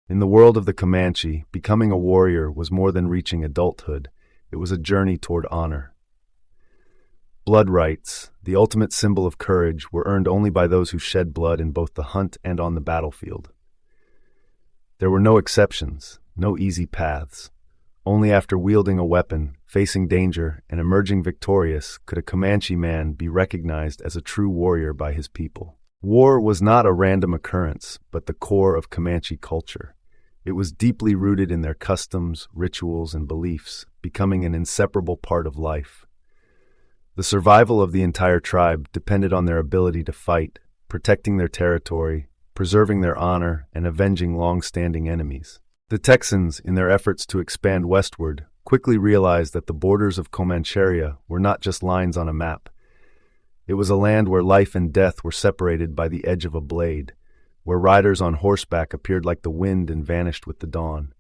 In the world of the Comanche, becoming a warrior was more than reaching adulthood. It was a journey toward honor. Blood rights, the ultimate symbol of courage, were earned only by those who shed blood in both the hunt and on the battlefield. There were no exceptions, no easy paths. Only after wielding a weapon, facing danger, and emerging victorious could a Comanche man be recognized as a true warrior by his people. War was not a random occurrence, but the core of Comanche culture. It was deeply rooted in their customs, rituals, and beliefs, becoming an inseparable part of life. The survival of the entire tribe depended on their ability to fight, protecting their territory, preserving their honor, and avenging long-standing enemies. The Texans, in their efforts to expand westward, quickly realized that the borders of Comancheria were not just lines on a map. It was a land where life and death were separated by the edge of a blade, where riders on horseback appeared like the wind and vanished with the dawn.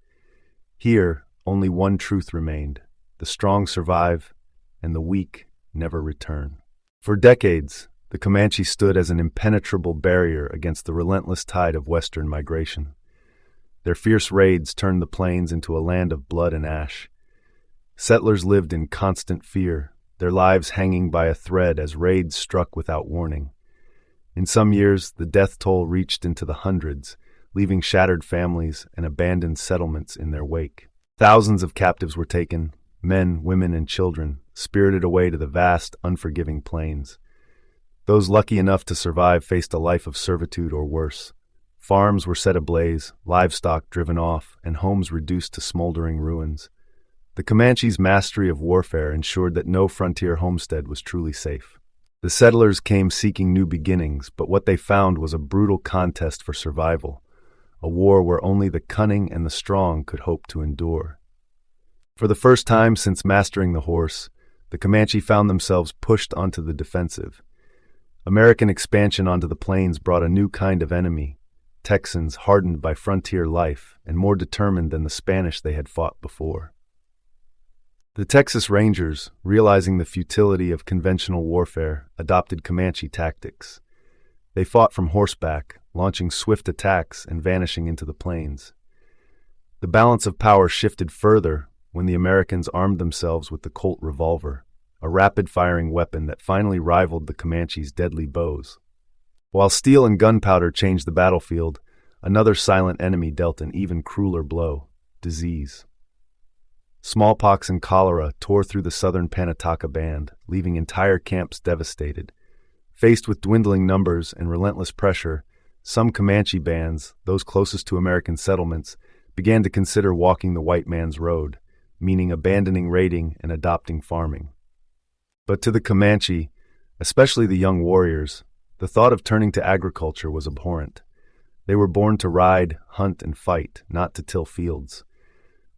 Here, only one truth remained: the strong survive, and the weak never return. For decades, the Comanche stood as an impenetrable barrier against the relentless tide of western migration. Their fierce raids turned the plains into a land of blood and ash. Settlers lived in constant fear, their lives hanging by a thread as raids struck without warning. In some years, the death toll reached into the hundreds, leaving shattered families and abandoned settlements in their wake. Thousands of captives were taken, men, women, and children, spirited away to the vast, unforgiving plains. Those lucky enough to survive faced a life of servitude or worse. Farms were set ablaze, livestock driven off, and homes reduced to smoldering ruins. The Comanche's mastery of warfare ensured that no frontier homestead was truly safe. The settlers came seeking new beginnings, but what they found was a brutal contest for survival, a war where only the cunning and the strong could hope to endure. For the first time since mastering the horse, the Comanche found themselves pushed onto the defensive. American expansion onto the plains brought a new kind of enemy, Texans hardened by frontier life and more determined than the Spanish they had fought before. The Texas Rangers, realizing the futility of conventional warfare, adopted Comanche tactics. They fought from horseback, launching swift attacks and vanishing into the plains. The balance of power shifted further when the Americans armed themselves with the Colt revolver, a rapid-firing weapon that finally rivaled the Comanche's deadly bows. While steel and gunpowder changed the battlefield, another silent enemy dealt an even crueler blow: disease. Smallpox and cholera tore through the southern Panataka Band, leaving entire camps devastated. Faced with dwindling numbers and relentless pressure, some Comanche bands, those closest to American settlements, began to consider walking the white man's road, meaning abandoning raiding and adopting farming. But to the Comanche, especially the young warriors, the thought of turning to agriculture was abhorrent. They were born to ride, hunt, and fight, not to till fields.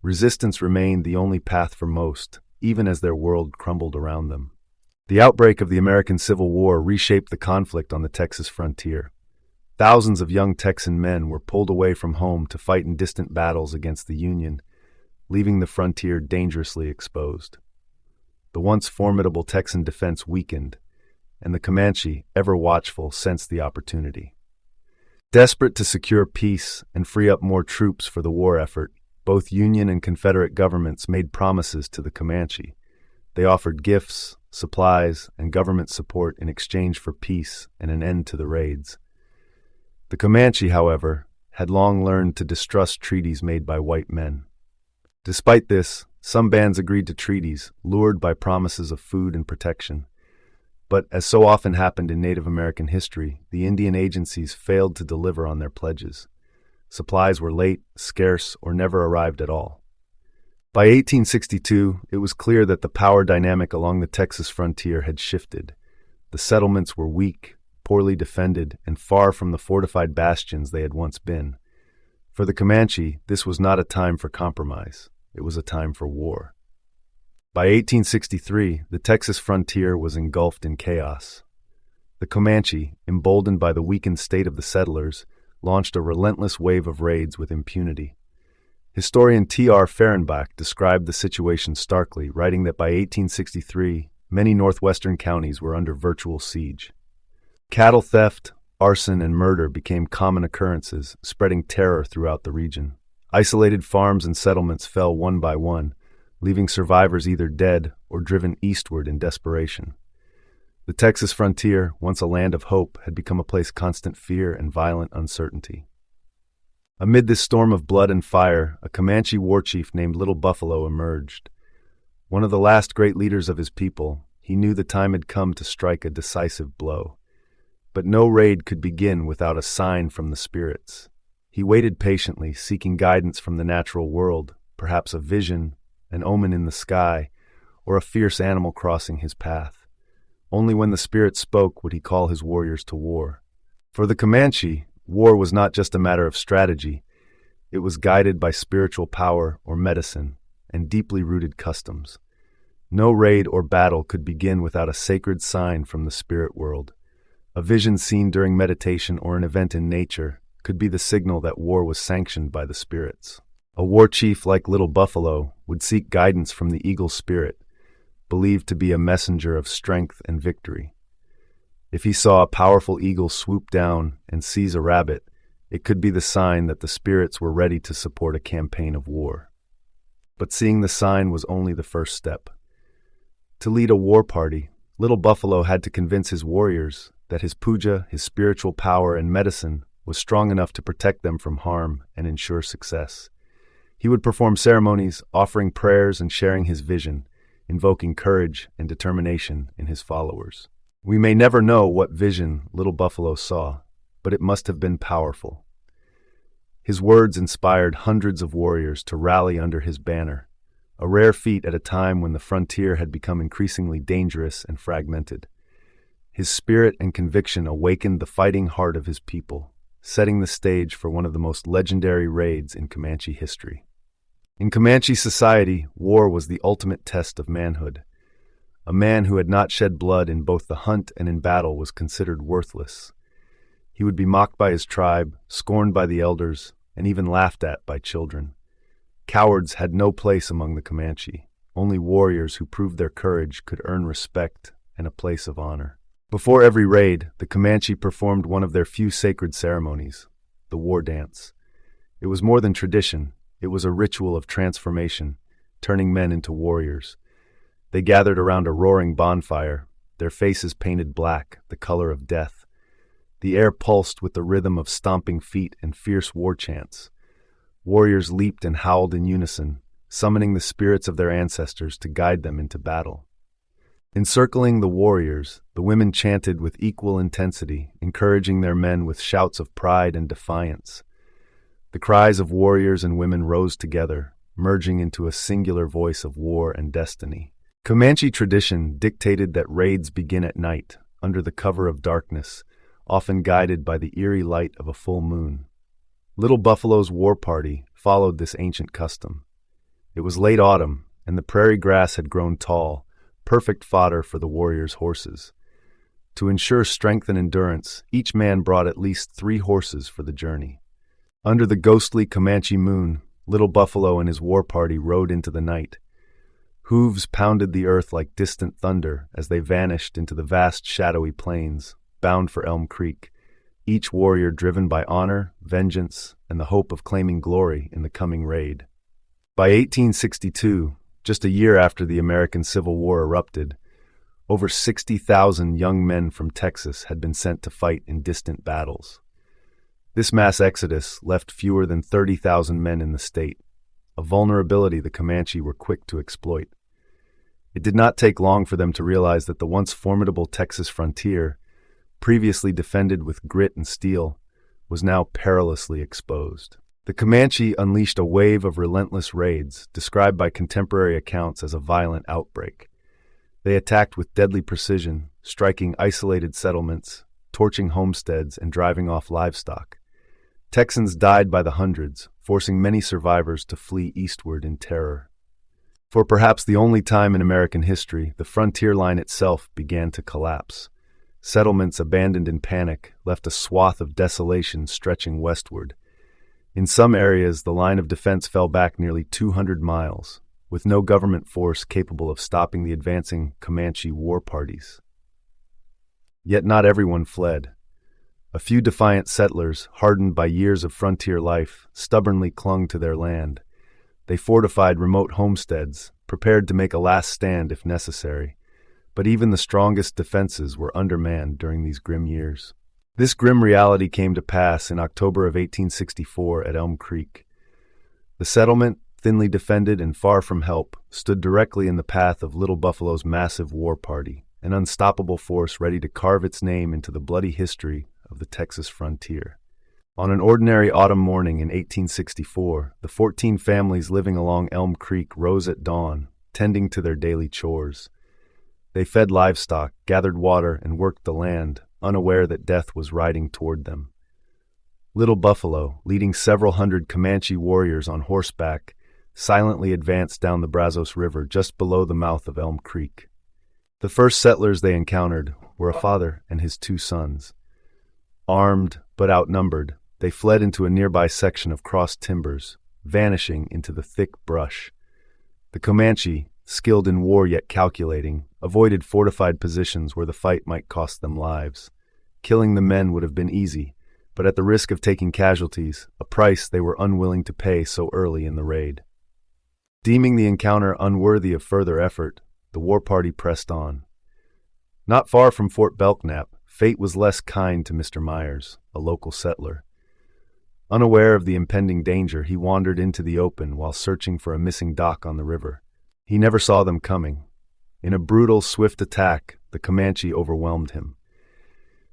Resistance remained the only path for most, even as their world crumbled around them. The outbreak of the American Civil War reshaped the conflict on the Texas frontier. Thousands of young Texan men were pulled away from home to fight in distant battles against the Union, leaving the frontier dangerously exposed. The once formidable Texan defense weakened, and the Comanche, ever watchful, sensed the opportunity. Desperate to secure peace and free up more troops for the war effort, both Union and Confederate governments made promises to the Comanche. They offered gifts, supplies, and government support in exchange for peace and an end to the raids. The Comanche, however, had long learned to distrust treaties made by white men. Despite this, some bands agreed to treaties, lured by promises of food and protection. But, as so often happened in Native American history, the Indian agencies failed to deliver on their pledges. Supplies were late, scarce, or never arrived at all. By 1862, it was clear that the power dynamic along the Texas frontier had shifted. The settlements were weak, poorly defended, and far from the fortified bastions they had once been. For the Comanche, this was not a time for compromise. It was a time for war. By 1863, the Texas frontier was engulfed in chaos. The Comanche, emboldened by the weakened state of the settlers, launched a relentless wave of raids with impunity. Historian T.R. Fehrenbach described the situation starkly, writing that by 1863, many northwestern counties were under virtual siege. Cattle theft, arson, and murder became common occurrences, spreading terror throughout the region. Isolated farms and settlements fell one by one, leaving survivors either dead or driven eastward in desperation. The Texas frontier, once a land of hope, had become a place of constant fear and violent uncertainty. Amid this storm of blood and fire, a Comanche warchief named Little Buffalo emerged. One of the last great leaders of his people, he knew the time had come to strike a decisive blow. But no raid could begin without a sign from the spirits. He waited patiently, seeking guidance from the natural world, perhaps a vision, an omen in the sky, or a fierce animal crossing his path. Only when the spirit spoke would he call his warriors to war. For the Comanche, war was not just a matter of strategy. It was guided by spiritual power or medicine and deeply rooted customs. No raid or battle could begin without a sacred sign from the spirit world. A vision seen during meditation or an event in nature could be the signal that war was sanctioned by the spirits. A war chief like Little Buffalo would seek guidance from the eagle spirit, believed to be a messenger of strength and victory. If he saw a powerful eagle swoop down and seize a rabbit, it could be the sign that the spirits were ready to support a campaign of war. But seeing the sign was only the first step. To lead a war party, Little Buffalo had to convince his warriors that his puja, his spiritual power and medicine, was strong enough to protect them from harm and ensure success. He would perform ceremonies, offering prayers and sharing his vision, invoking courage and determination in his followers. We may never know what vision Little Buffalo saw, but it must have been powerful. His words inspired hundreds of warriors to rally under his banner, a rare feat at a time when the frontier had become increasingly dangerous and fragmented. His spirit and conviction awakened the fighting heart of his people, setting the stage for one of the most legendary raids in Comanche history. In Comanche society, war was the ultimate test of manhood. A man who had not shed blood in both the hunt and in battle was considered worthless. He would be mocked by his tribe, scorned by the elders, and even laughed at by children. Cowards had no place among the Comanche. Only warriors who proved their courage could earn respect and a place of honor. Before every raid, the Comanche performed one of their few sacred ceremonies, the war dance. It was more than tradition. It was a ritual of transformation, turning men into warriors. They gathered around a roaring bonfire, their faces painted black, the color of death. The air pulsed with the rhythm of stomping feet and fierce war chants. Warriors leaped and howled in unison, summoning the spirits of their ancestors to guide them into battle. Encircling the warriors, the women chanted with equal intensity, encouraging their men with shouts of pride and defiance. The cries of warriors and women rose together, merging into a singular voice of war and destiny. Comanche tradition dictated that raids begin at night, under the cover of darkness, often guided by the eerie light of a full moon. Little Buffalo's war party followed this ancient custom. It was late autumn, and the prairie grass had grown tall, perfect fodder for the warriors' horses. To ensure strength and endurance, each man brought at least 3 horses for the journey. Under the ghostly Comanche moon, Little Buffalo and his war party rode into the night. Hooves pounded the earth like distant thunder as they vanished into the vast shadowy plains, bound for Elm Creek, each warrior driven by honor, vengeance, and the hope of claiming glory in the coming raid. By 1862, just a year after the American Civil War erupted, over 60,000 young men from Texas had been sent to fight in distant battles. This mass exodus left fewer than 30,000 men in the state, a vulnerability the Comanche were quick to exploit. It did not take long for them to realize that the once formidable Texas frontier, previously defended with grit and steel, was now perilously exposed. The Comanche unleashed a wave of relentless raids, described by contemporary accounts as a violent outbreak. They attacked with deadly precision, striking isolated settlements, torching homesteads, and driving off livestock. Texans died by the hundreds, forcing many survivors to flee eastward in terror. For perhaps the only time in American history, the frontier line itself began to collapse. Settlements abandoned in panic left a swath of desolation stretching westward. In some areas, the line of defense fell back nearly 200 miles, with no government force capable of stopping the advancing Comanche war parties. Yet not everyone fled. A few defiant settlers, hardened by years of frontier life, stubbornly clung to their land. They fortified remote homesteads, prepared to make a last stand if necessary. But even the strongest defenses were undermanned during these grim years. This grim reality came to pass in October of 1864 at Elm Creek. The settlement, thinly defended and far from help, stood directly in the path of Little Buffalo's massive war party, an unstoppable force ready to carve its name into the bloody history of the Texas frontier. On an ordinary autumn morning in 1864, the 14 families living along Elm Creek rose at dawn, tending to their daily chores. They fed livestock, gathered water, and worked the land, unaware that death was riding toward them. Little Buffalo, leading several hundred Comanche warriors on horseback, silently advanced down the Brazos River just below the mouth of Elm Creek. The first settlers they encountered were a father and his 2 sons. Armed, but outnumbered, they fled into a nearby section of crossed timbers, vanishing into the thick brush. The Comanche, skilled in war yet calculating, avoided fortified positions where the fight might cost them lives. Killing the men would have been easy, but at the risk of taking casualties, a price they were unwilling to pay so early in the raid. Deeming the encounter unworthy of further effort, the war party pressed on. Not far from Fort Belknap, fate was less kind to Mr. Myers, a local settler. Unaware of the impending danger, he wandered into the open while searching for a missing dock on the river. He never saw them coming. In a brutal, swift attack, the Comanche overwhelmed him.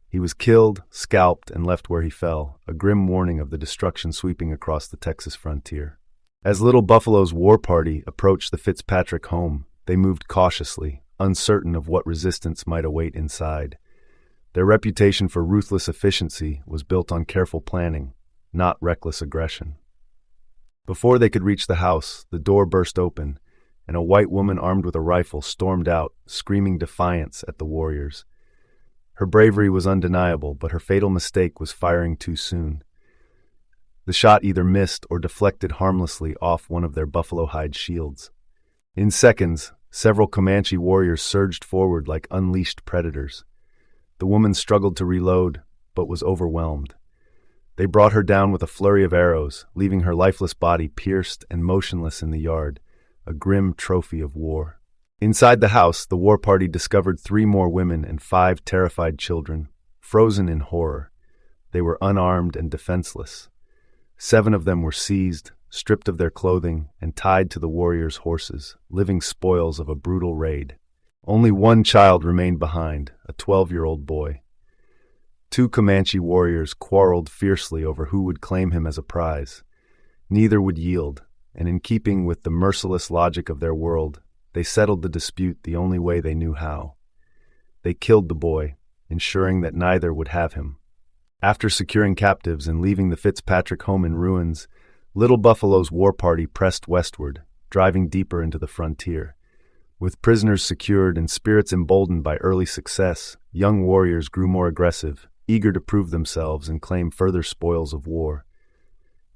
He was killed, scalped, and left where he fell, a grim warning of the destruction sweeping across the Texas frontier. As Little Buffalo's war party approached the Fitzpatrick home, they moved cautiously, uncertain of what resistance might await inside. Their reputation for ruthless efficiency was built on careful planning, not reckless aggression. Before they could reach the house, the door burst open, and a white woman armed with a rifle stormed out, screaming defiance at the warriors. Her bravery was undeniable, but her fatal mistake was firing too soon. The shot either missed or deflected harmlessly off one of their buffalo hide shields. In seconds, several Comanche warriors surged forward like unleashed predators. The woman struggled to reload, but was overwhelmed. They brought her down with a flurry of arrows, leaving her lifeless body pierced and motionless in the yard, a grim trophy of war. Inside the house, the war party discovered 3 more women and 5 terrified children, frozen in horror. They were unarmed and defenseless. 7 of them were seized, stripped of their clothing, and tied to the warriors' horses, living spoils of a brutal raid. Only 1 child remained behind, a 12-year-old boy. 2 Comanche warriors quarreled fiercely over who would claim him as a prize. Neither would yield, and in keeping with the merciless logic of their world, they settled the dispute the only way they knew how. They killed the boy, ensuring that neither would have him. After securing captives and leaving the Fitzpatrick home in ruins, Little Buffalo's war party pressed westward, driving deeper into the frontier. With prisoners secured and spirits emboldened by early success, young warriors grew more aggressive, eager to prove themselves and claim further spoils of war.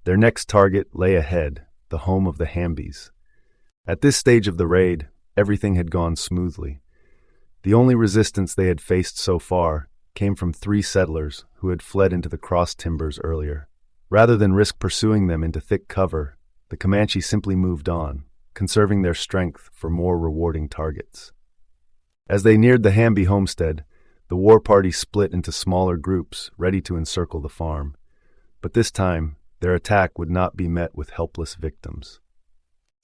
Their next target lay ahead, the home of the Hambies. At this stage of the raid, everything had gone smoothly. The only resistance they had faced so far came from 3 settlers who had fled into the cross timbers earlier. Rather than risk pursuing them into thick cover, the Comanche simply moved on, conserving their strength for more rewarding targets. As they neared the Hamby homestead, the war party split into smaller groups, ready to encircle the farm. But this time, their attack would not be met with helpless victims.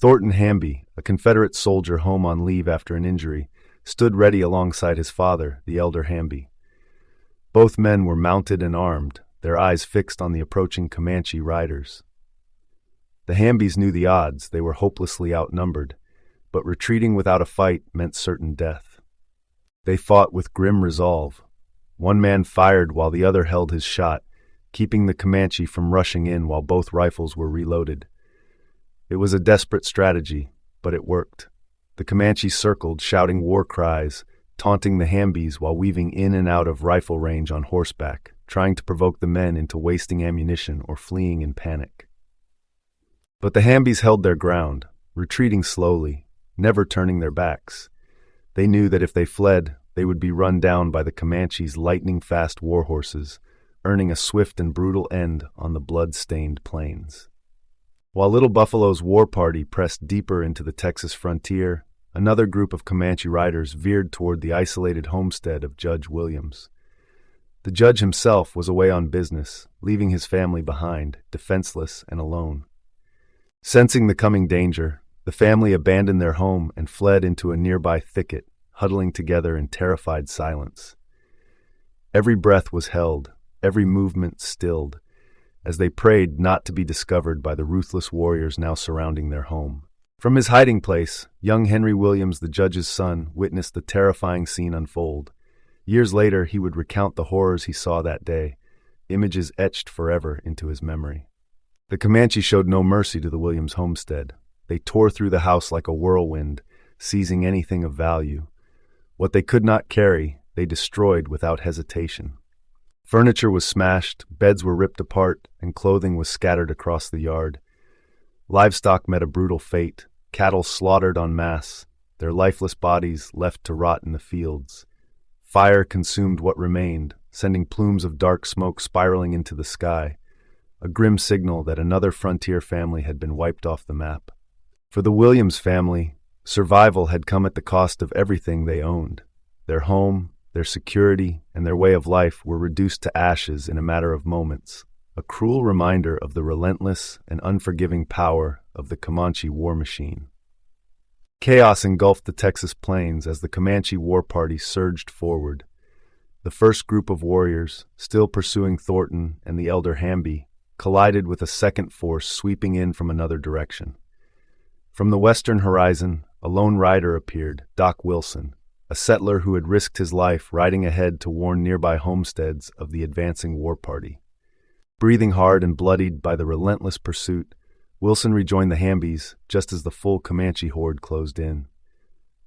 Thornton Hamby, a Confederate soldier home on leave after an injury, stood ready alongside his father, the elder Hamby. Both men were mounted and armed, their eyes fixed on the approaching Comanche riders. The Hambys knew the odds; they were hopelessly outnumbered, but retreating without a fight meant certain death. They fought with grim resolve. One man fired while the other held his shot, keeping the Comanche from rushing in while both rifles were reloaded. It was a desperate strategy, but it worked. The Comanche circled, shouting war cries, taunting the Hambys while weaving in and out of rifle range on horseback, trying to provoke the men into wasting ammunition or fleeing in panic. But the Hambys held their ground, retreating slowly, never turning their backs. They knew that if they fled, they would be run down by the Comanche's lightning-fast war horses, earning a swift and brutal end on the blood-stained plains. While Little Buffalo's war party pressed deeper into the Texas frontier, another group of Comanche riders veered toward the isolated homestead of Judge Williams. The judge himself was away on business, leaving his family behind, defenseless and alone. Sensing the coming danger, the family abandoned their home and fled into a nearby thicket, huddling together in terrified silence. Every breath was held, every movement stilled, as they prayed not to be discovered by the ruthless warriors now surrounding their home. From his hiding place, young Henry Williams, the judge's son, witnessed the terrifying scene unfold. Years later, he would recount the horrors he saw that day, images etched forever into his memory. The Comanche showed no mercy to the Williams homestead. They tore through the house like a whirlwind, seizing anything of value. What they could not carry, they destroyed without hesitation. Furniture was smashed, beds were ripped apart, and clothing was scattered across the yard. Livestock met a brutal fate, cattle slaughtered en masse, their lifeless bodies left to rot in the fields. Fire consumed what remained, sending plumes of dark smoke spiraling into the sky, a grim signal that another frontier family had been wiped off the map. For the Williams family, survival had come at the cost of everything they owned. Their home, their security, and their way of life were reduced to ashes in a matter of moments, a cruel reminder of the relentless and unforgiving power of the Comanche war machine. Chaos engulfed the Texas plains as the Comanche war party surged forward. The first group of warriors, still pursuing Thornton and the elder Hamby, collided with a second force sweeping in from another direction. From the western horizon, a lone rider appeared, Doc Wilson, a settler who had risked his life riding ahead to warn nearby homesteads of the advancing war party. Breathing hard and bloodied by the relentless pursuit, Wilson rejoined the Hambys just as the full Comanche horde closed in.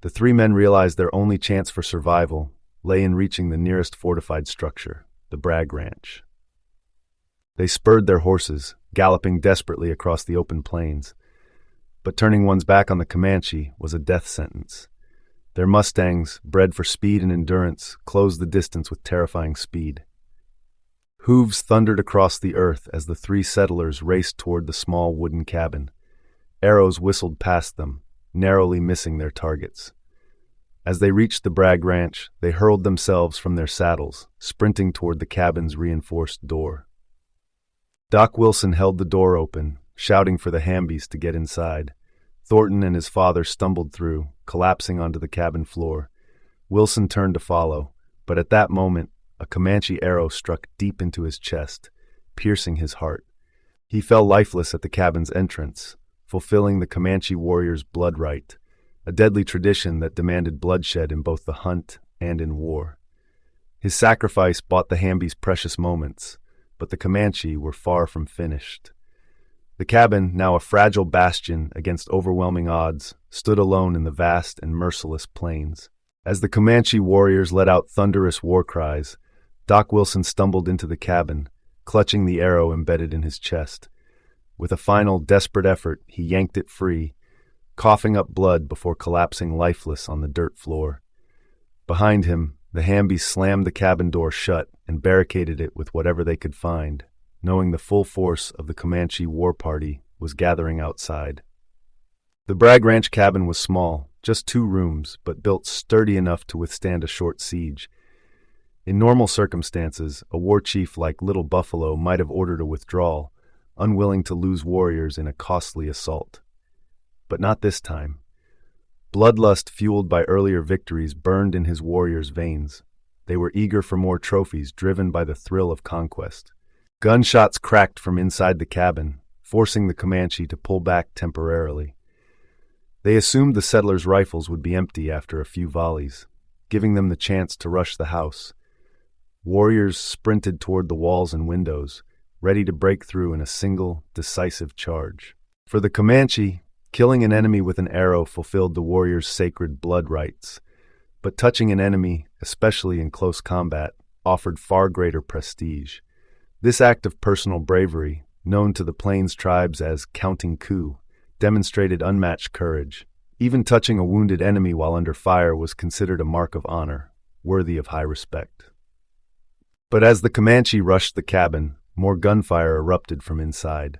The three men realized their only chance for survival lay in reaching the nearest fortified structure, the Bragg Ranch. They spurred their horses, galloping desperately across the open plains. But turning one's back on the Comanche was a death sentence. Their Mustangs, bred for speed and endurance, closed the distance with terrifying speed. Hooves thundered across the earth as the three settlers raced toward the small wooden cabin. Arrows whistled past them, narrowly missing their targets. As they reached the Bragg Ranch, they hurled themselves from their saddles, sprinting toward the cabin's reinforced door. Doc Wilson held the door open, shouting for the Hambys to get inside. Thornton and his father stumbled through, collapsing onto the cabin floor. Wilson turned to follow, but at that moment, a Comanche arrow struck deep into his chest, piercing his heart. He fell lifeless at the cabin's entrance, fulfilling the Comanche warrior's blood rite, a deadly tradition that demanded bloodshed in both the hunt and in war. His sacrifice bought the Hambys precious moments, but the Comanche were far from finished. The cabin, now a fragile bastion against overwhelming odds, stood alone in the vast and merciless plains. As the Comanche warriors let out thunderous war cries, Doc Wilson stumbled into the cabin, clutching the arrow embedded in his chest. With a final, desperate effort, he yanked it free, coughing up blood before collapsing lifeless on the dirt floor. Behind him, the Hambys slammed the cabin door shut and barricaded it with whatever they could find, knowing the full force of the Comanche war party was gathering outside. The Bragg Ranch cabin was small, just 2 rooms, but built sturdy enough to withstand a short siege. In normal circumstances, a war chief like Little Buffalo might have ordered a withdrawal, unwilling to lose warriors in a costly assault. But not this time. Bloodlust fueled by earlier victories burned in his warriors' veins. They were eager for more trophies, driven by the thrill of conquest. Gunshots cracked from inside the cabin, forcing the Comanche to pull back temporarily. They assumed the settlers' rifles would be empty after a few volleys, giving them the chance to rush the house. Warriors sprinted toward the walls and windows, ready to break through in a single, decisive charge. For the Comanche, killing an enemy with an arrow fulfilled the warrior's sacred blood rites, but touching an enemy, especially in close combat, offered far greater prestige. This act of personal bravery, known to the Plains tribes as counting coup, demonstrated unmatched courage. Even touching a wounded enemy while under fire was considered a mark of honor, worthy of high respect. But as the Comanche rushed the cabin, more gunfire erupted from inside.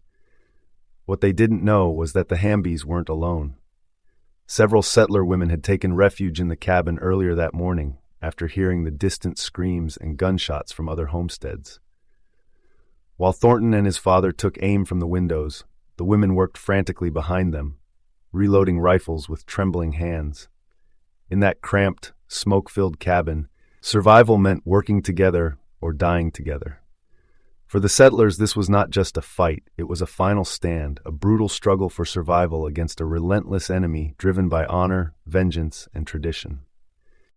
What they didn't know was that the Hambies weren't alone. Several settler women had taken refuge in the cabin earlier that morning after hearing the distant screams and gunshots from other homesteads. While Thornton and his father took aim from the windows, the women worked frantically behind them, reloading rifles with trembling hands. In that cramped, smoke-filled cabin, survival meant working together or dying together. For the settlers, this was not just a fight, it was a final stand, a brutal struggle for survival against a relentless enemy driven by honor, vengeance, and tradition.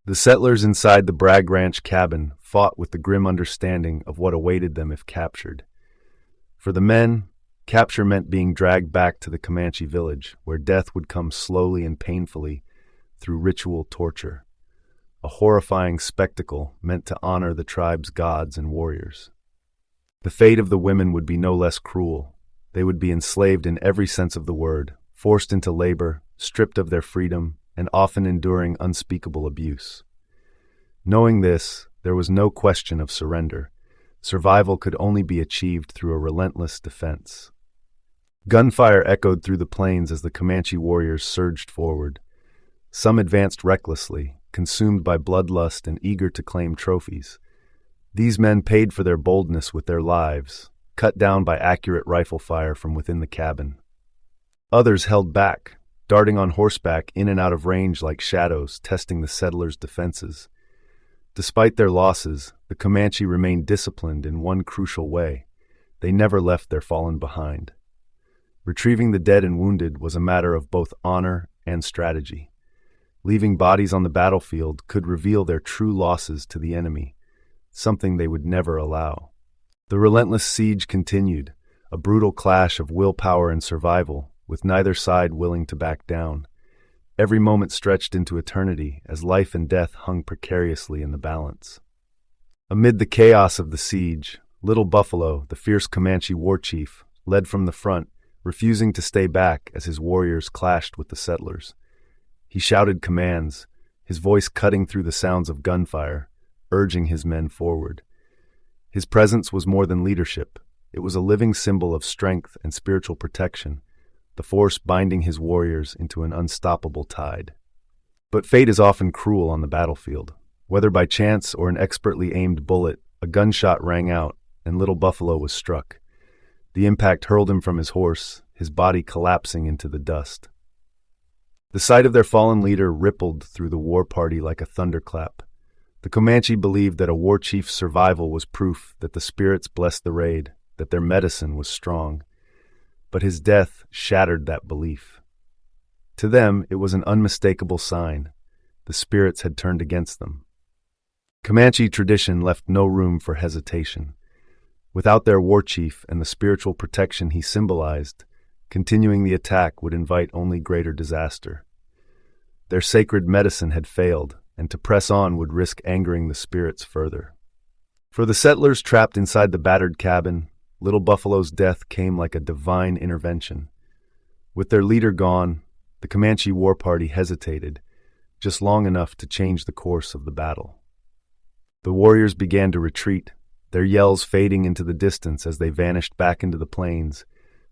The settlers inside the Bragg Ranch cabin fought with the grim understanding of what awaited them if captured. For the men, capture meant being dragged back to the Comanche village, where death would come slowly and painfully through ritual torture, a horrifying spectacle meant to honor the tribe's gods and warriors. The fate of the women would be no less cruel. They would be enslaved in every sense of the word, forced into labor, stripped of their freedom, and often enduring unspeakable abuse. Knowing this, there was no question of surrender. Survival could only be achieved through a relentless defense. Gunfire echoed through the plains as the Comanche warriors surged forward. Some advanced recklessly, consumed by bloodlust and eager to claim trophies. These men paid for their boldness with their lives, cut down by accurate rifle fire from within the cabin. Others held back, darting on horseback in and out of range like shadows, testing the settlers' defenses. Despite their losses, the Comanche remained disciplined in one crucial way. They never left their fallen behind. Retrieving the dead and wounded was a matter of both honor and strategy. Leaving bodies on the battlefield could reveal their true losses to the enemy, something they would never allow. The relentless siege continued, a brutal clash of willpower and survival, with neither side willing to back down. Every moment stretched into eternity as life and death hung precariously in the balance. Amid the chaos of the siege, Little Buffalo, the fierce Comanche warchief, led from the front, refusing to stay back as his warriors clashed with the settlers. He shouted commands, his voice cutting through the sounds of gunfire, urging his men forward. His presence was more than leadership. It was a living symbol of strength and spiritual protection, the force binding his warriors into an unstoppable tide. But fate is often cruel on the battlefield. Whether by chance or an expertly aimed bullet, a gunshot rang out, and Little Buffalo was struck. The impact hurled him from his horse, his body collapsing into the dust. The sight of their fallen leader rippled through the war party like a thunderclap. The Comanche believed that a war chief's survival was proof that the spirits blessed the raid, that their medicine was strong. But his death shattered that belief. To them, it was an unmistakable sign. The spirits had turned against them. Comanche tradition left no room for hesitation. Without their war chief and the spiritual protection he symbolized, continuing the attack would invite only greater disaster. Their sacred medicine had failed, and to press on would risk angering the spirits further. For the settlers trapped inside the battered cabin, Little Buffalo's death came like a divine intervention. With their leader gone, the Comanche war party hesitated, just long enough to change the course of the battle. The warriors began to retreat, their yells fading into the distance as they vanished back into the plains,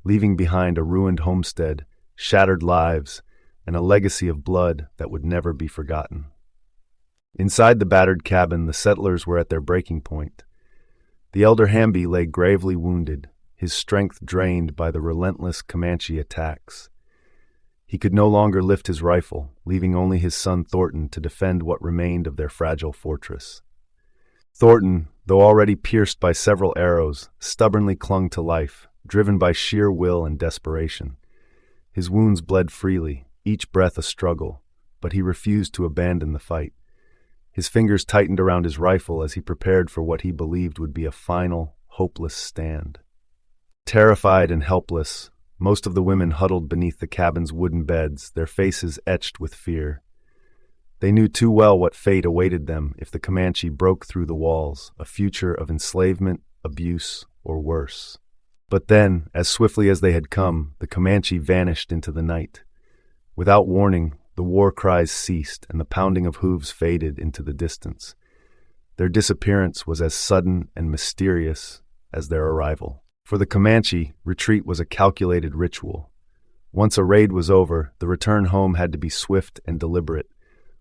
leaving behind a ruined homestead, shattered lives, and a legacy of blood that would never be forgotten. Inside the battered cabin, the settlers were at their breaking point. The elder Hamby lay gravely wounded, his strength drained by the relentless Comanche attacks. He could no longer lift his rifle, leaving only his son Thornton to defend what remained of their fragile fortress. Thornton, though already pierced by several arrows, stubbornly clung to life, driven by sheer will and desperation. His wounds bled freely, each breath a struggle, but he refused to abandon the fight. His fingers tightened around his rifle as he prepared for what he believed would be a final, hopeless stand. Terrified and helpless, most of the women huddled beneath the cabin's wooden beds, their faces etched with fear. They knew too well what fate awaited them if the Comanche broke through the walls, a future of enslavement, abuse, or worse. But then, as swiftly as they had come, the Comanche vanished into the night. Without warning, the war cries ceased and the pounding of hooves faded into the distance. Their disappearance was as sudden and mysterious as their arrival. For the Comanche, retreat was a calculated ritual. Once a raid was over, the return home had to be swift and deliberate.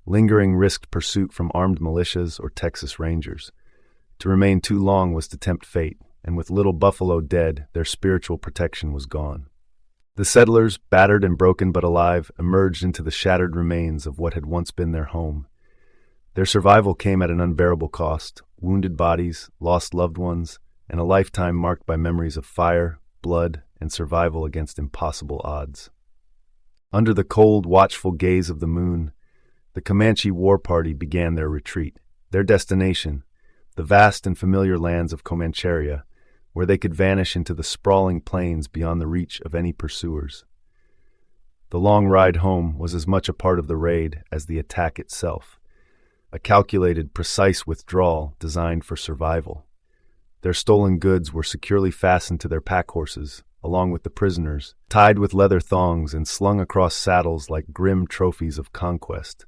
Lingering risked pursuit from armed militias or Texas Rangers. To remain too long was to tempt fate, and with little buffalo dead, their spiritual protection was gone. The settlers, battered and broken but alive, emerged into the shattered remains of what had once been their home. Their survival came at an unbearable cost: wounded bodies, lost loved ones, and a lifetime marked by memories of fire, blood, and survival against impossible odds. Under the cold, watchful gaze of the moon, the Comanche war party began their retreat. Their destination, the vast and familiar lands of Comancheria, where they could vanish into the sprawling plains beyond the reach of any pursuers. The long ride home was as much a part of the raid as the attack itself, a calculated, precise withdrawal designed for survival. Their stolen goods were securely fastened to their pack horses, along with the prisoners, tied with leather thongs and slung across saddles like grim trophies of conquest.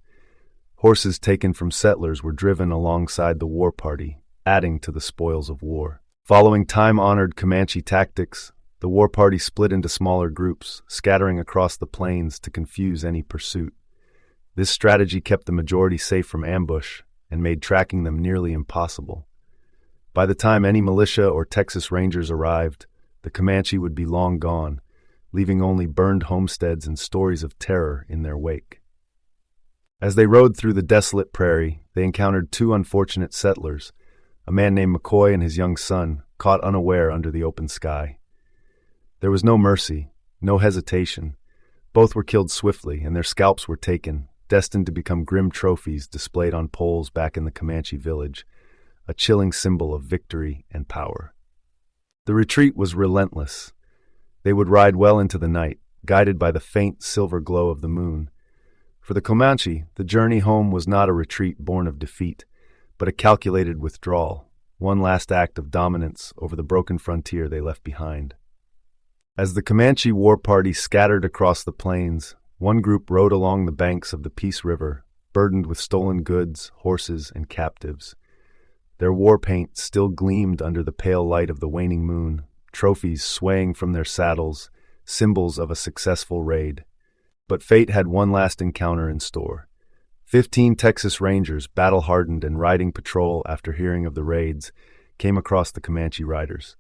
Horses taken from settlers were driven alongside the war party, adding to the spoils of war. Following time-honored Comanche tactics, the war party split into smaller groups, scattering across the plains to confuse any pursuit. This strategy kept the majority safe from ambush and made tracking them nearly impossible. By the time any militia or Texas Rangers arrived, the Comanche would be long gone, leaving only burned homesteads and stories of terror in their wake. As they rode through the desolate prairie, they encountered two unfortunate settlers, a man named McCoy and his young son, caught unaware under the open sky. There was no mercy, no hesitation. Both were killed swiftly, and their scalps were taken, destined to become grim trophies displayed on poles back in the Comanche village, a chilling symbol of victory and power. The retreat was relentless. They would ride well into the night, guided by the faint silver glow of the moon. For the Comanche, the journey home was not a retreat born of defeat, but a calculated withdrawal, one last act of dominance over the broken frontier they left behind. As the Comanche war party scattered across the plains, one group rode along the banks of the Peace River, burdened with stolen goods, horses, and captives. Their war paint still gleamed under the pale light of the waning moon, trophies swaying from their saddles, symbols of a successful raid. But fate had one last encounter in store. 15 Texas Rangers, battle-hardened and riding patrol after hearing of the raids, came across the Comanche riders.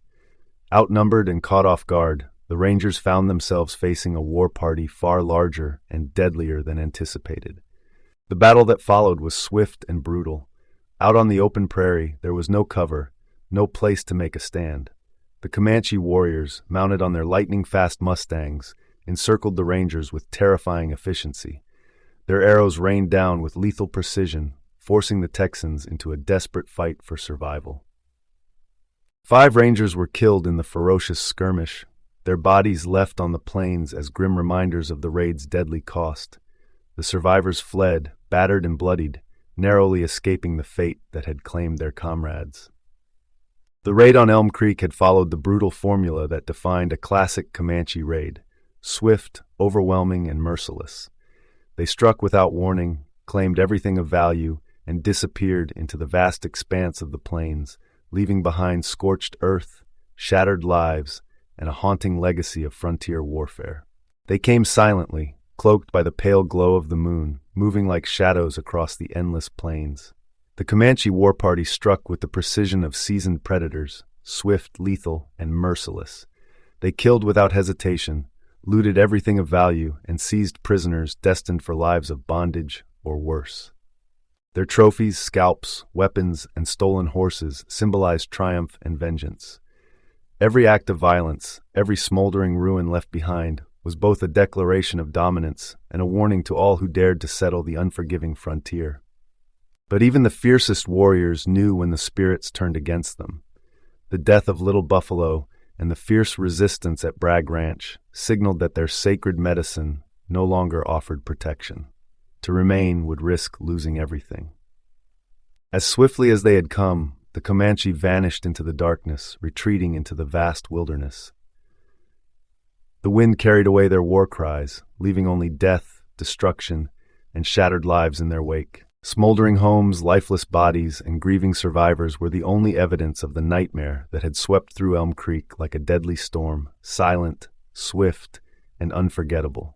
Outnumbered and caught off guard, the Rangers found themselves facing a war party far larger and deadlier than anticipated. The battle that followed was swift and brutal. Out on the open prairie, there was no cover, no place to make a stand. The Comanche warriors, mounted on their lightning-fast Mustangs, encircled the Rangers with terrifying efficiency. Their arrows rained down with lethal precision, forcing the Texans into a desperate fight for survival. 5 Rangers were killed in the ferocious skirmish, their bodies left on the plains as grim reminders of the raid's deadly cost. The survivors fled, battered and bloodied, narrowly escaping the fate that had claimed their comrades. The raid on Elm Creek had followed the brutal formula that defined a classic Comanche raid: swift, overwhelming, and merciless. They struck without warning, claimed everything of value, and disappeared into the vast expanse of the plains, leaving behind scorched earth, shattered lives, and a haunting legacy of frontier warfare. They came silently, cloaked by the pale glow of the moon, moving like shadows across the endless plains. The Comanche war party struck with the precision of seasoned predators, swift, lethal, and merciless. They killed without hesitation, looted everything of value, and seized prisoners destined for lives of bondage or worse. Their trophies, scalps, weapons, and stolen horses symbolized triumph and vengeance. Every act of violence, every smoldering ruin left behind, was both a declaration of dominance and a warning to all who dared to settle the unforgiving frontier. But even the fiercest warriors knew when the spirits turned against them. The death of Little Buffalo and the fierce resistance at Bragg Ranch signaled that their sacred medicine no longer offered protection. To remain would risk losing everything. As swiftly as they had come, the Comanche vanished into the darkness, retreating into the vast wilderness. The wind carried away their war cries, leaving only death, destruction, and shattered lives in their wake. Smoldering homes, lifeless bodies, and grieving survivors were the only evidence of the nightmare that had swept through Elm Creek like a deadly storm, silent, swift, and unforgettable.